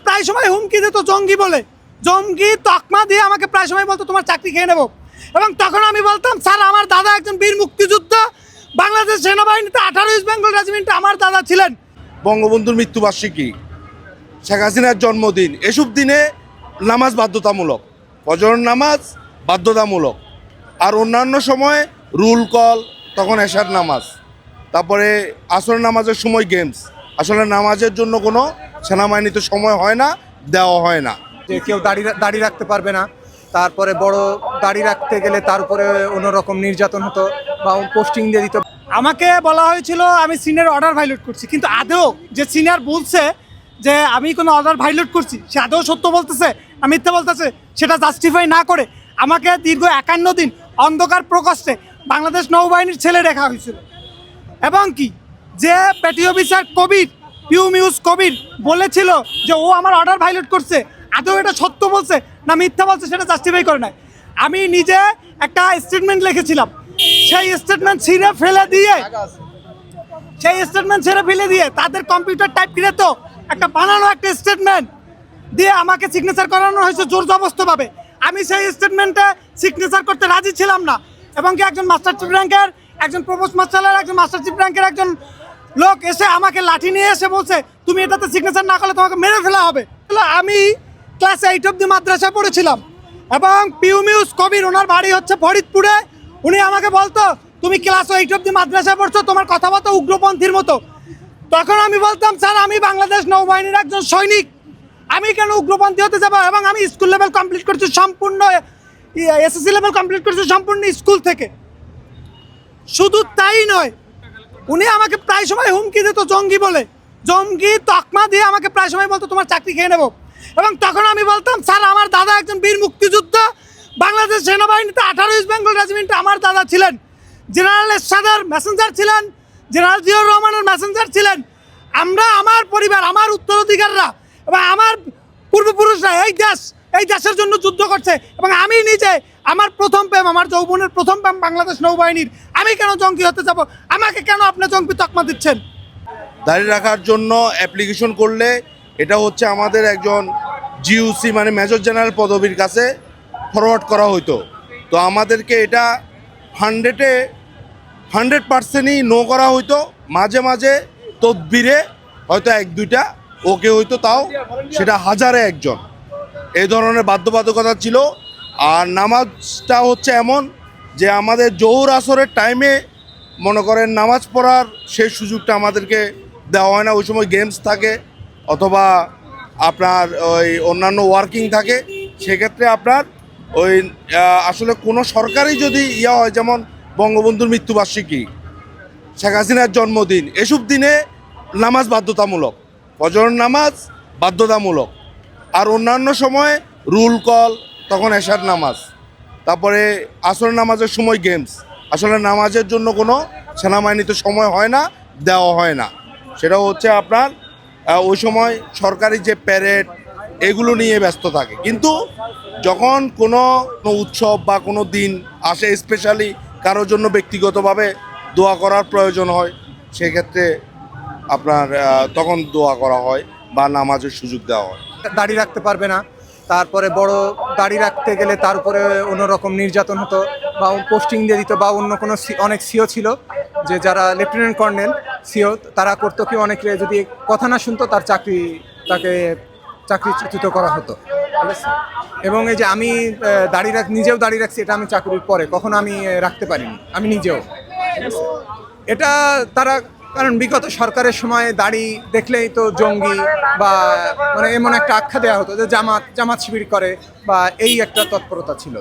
প্রায় সময় হুমকি দিত জঙ্গি বলে, জঙ্গি তকমা দিয়ে আমাকে প্রায় সময় বলতো তোমার চাকরি খেয়ে নেবো। এবং তখন আমি বলতাম স্যার আমার দাদা একজন বীর মুক্তিযোদ্ধা, বাংলাদেশ সেনাবাহিনীতে 18 ইস্ট বেঙ্গল রেজিমেন্টে আমার দাদা ছিলেন। বঙ্গবন্ধুর মৃত্যুবার্ষিকী, শেখ হাসিনার জন্মদিন, এসব দিনে নামাজ বাধ্যতামূলক, ফজরের নামাজ বাধ্যতামূলক। আর অন্যান্য সময় রুল কল, তখন এশার নামাজ, তারপরে আসর নামাজের সময় গেমস। আসলে নামাজের জন্য কোনো সেনাবাহিনীতে সময় হয় না, দেওয়া হয় না। যে কেউ দাড়ি রাখতে পারবে না, তারপরে বড় দাড়ি রাখতে গেলে তার উপরে অন্যরকম নির্যাতন হতো বা পোস্টিং দিয়ে দিত। আমাকে বলা হয়েছিল আমি সিনিয়র অর্ডার ভাইলেট করছি, কিন্তু আদৌ যে সিনিয়র বলছে যে আমি কোনো অর্ডার ভাইলেট করছি সে আদৌ সত্য বলতেছে না মিথ্যা বলতেছে সেটা জাস্টিফাই না করে আমাকে দীর্ঘ 51 দিন অন্ধকার প্রকোষ্ঠে বাংলাদেশ নৌবাহিনীর ছেলে রেখা হয়েছিল। এবং কি যে পেটি অফিসার কবির, পিউমিউস কবির বলেছিল যে ও আমার অর্ডার ভাইলেট করছে, আদৌ এটা সত্য বলছে না মিথ্যা বলছে সেটা জাস্টিফাই করে নাই। আমি নিজে একটা স্টেটমেন্ট লিখেছিলাম, সেই স্টেটমেন্ট ছিঁড়ে ফেলে দিয়ে তাদের কম্পিউটার টাইপ করে তো একটা বানানো একটা স্টেটমেন্ট দিয়ে আমাকে সিগনেচার করানো হয়েছে জোর জবরদস্তভাবে। আমি সেই স্টেটমেন্টে সিগনেচার করতে রাজি ছিলাম না। এবং কি একজন মাস্টার চিফ র্যাঙ্কের, একজন প্রভোস্ট মাস্টারের, একজন মাস্টার চিফ র্যাঙ্কের একজন লোক এসে আমাকে লাঠি নিয়ে এসে বলছে তুমি এটাতে সিগনেচার না করলে তোমাকে মেরে ফেলা হবে। আমি ক্লাস 8 অবধি মাদ্রাসায় পড়েছিলাম এবং পিউমিউস কবির ওনার বাড়ি হচ্ছে ফরিদপুরে। উনি আমাকে বলতো তুমি ক্লাস 8 অবধি মাদ্রাসায় পড়ছো, তোমার কথাবার্তা উগ্রপন্থীর মতো। তখন আমি বলতাম স্যার আমি বাংলাদেশ নৌবাহিনীর একজন সৈনিক, আমি কেন উগ্রপন্থী হতে যাবো। এবং আমি স্কুল লেভেল কমপ্লিট করছি সম্পূর্ণ, এসএসসি লেভেল কমপ্লিট করছি সম্পূর্ণ স্কুল থেকে। শুধু তাই নয়, উনি আমাকে প্রায় সময় হুমকি দিত জঙ্গি বলে, জঙ্গি তকমা দিয়ে আমাকে প্রায় সময় বলতো তোমার চাকরি খেয়ে নেবো। এবং তখন আমি বলতাম স্যার আমার দাদা একজন বীর মুক্তিযোদ্ধা, বাংলাদেশ সেনাবাহিনীতে 18 ইস্ট বেঙ্গল রেজিমেন্টে আমার দাদা ছিলেন, জেনারেল এরশাদের মেসেঞ্জার ছিলেন, জেনারেল জিয়াউর রহমানের মেসেঞ্জার ছিলেন। আমরা, আমার পরিবার, আমার উত্তরাধিকাররা এবং আমার পূর্বপুরুষরা এই দেশের জন্য যুদ্ধ করছে। এবং আমি নিজে আমার প্রথম প্রেম, আমার যৌবনের প্রথম প্রেম বাংলাদেশ নৌবাহিনীর। আমি কেন জঙ্গি হতে যাব? আমাকে কেন আপনি জঙ্গি তকমা দিচ্ছেন? দাড়ি রাখার জন্য অ্যাপ্লিকেশন করলে এটা হচ্ছে আমাদের একজন জিউসি মানে মেজর জেনারেল পদবীর কাছে ফরওয়ার্ড করা হতো। তো আমাদেরকে এটা 100%ই নো করা হইতো। মাঝে মাঝে তদবিরে হয়তো 1-2টা ওকে হইতো, তাও সেটা হাজারে একজন। এই ধরনের বাধ্যবাধকতা ছিল। আর নামাজটা হচ্ছে এমন যে আমাদের জোহর আসরের টাইমে মনে করেন নামাজ পড়ার সেই সুযোগটা আমাদেরকে দেওয়া হয় না। ওই সময় গেমস থাকে অথবা আপনার ওই অন্যান্য ওয়ার্কিং থাকে। সেক্ষেত্রে আপনার ওই আসলে কোনো সরকারি যদি হয়, যেমন বঙ্গবন্ধুর মৃত্যুবার্ষিকী, শেখ হাসিনার জন্মদিন, এসব দিনে নামাজ বাধ্যতামূলক, ফজরের নামাজ বাধ্যতামূলক। আর অন্যান্য সময় রুল কল, তখন এশার নামাজ, তারপরে আসর নামাজের সময় গেমস। আসলে নামাজের জন্য কোনো সেনাবাহিনীতে সময় হয় না, দেওয়া হয় না। সেটা হচ্ছে আপনার ওই সময় সরকারি যে প্যারেড এগুলো নিয়ে ব্যস্ত থাকে। কিন্তু যখন কোনো উৎসব বা কোনো দিন আসে, স্পেশালি কারোর জন্য ব্যক্তিগতভাবে দোয়া করার প্রয়োজন হয়, সেক্ষেত্রে আপনার তখন দোয়া করা হয় বা নামাজের সুযোগ দেওয়া হয়। দাড়ি রাখতে পারবে না, তারপরে বড় দাড়ি রাখতে গেলে তার উপরে অন্যরকম নির্যাতন হতো বা পোস্টিং দিয়ে দিত। বা অন্য কোনো অনেক সিও ছিল যে যারা লেফটেন্যান্ট কর্নেল সিও, তারা করতো কি অনেকে যদি কথা না শুনতো তাকে চাকরিচ্যুত করা হতো। ঠিক আছে। এবং এই যে আমি নিজেও দাড়ি রাখছি, এটা আমি চাকরির পরে, কখনো আমি রাখতে পারিনি আমি নিজেও। এটা তারা, কারণ বিগত সরকারের সময় দাড়ি দেখলেই তো জঙ্গি বা মানে এমন একটা আখ্যা দেওয়া হতো যে জামাত শিবির করে বা এই একটা তৎপরতা ছিল।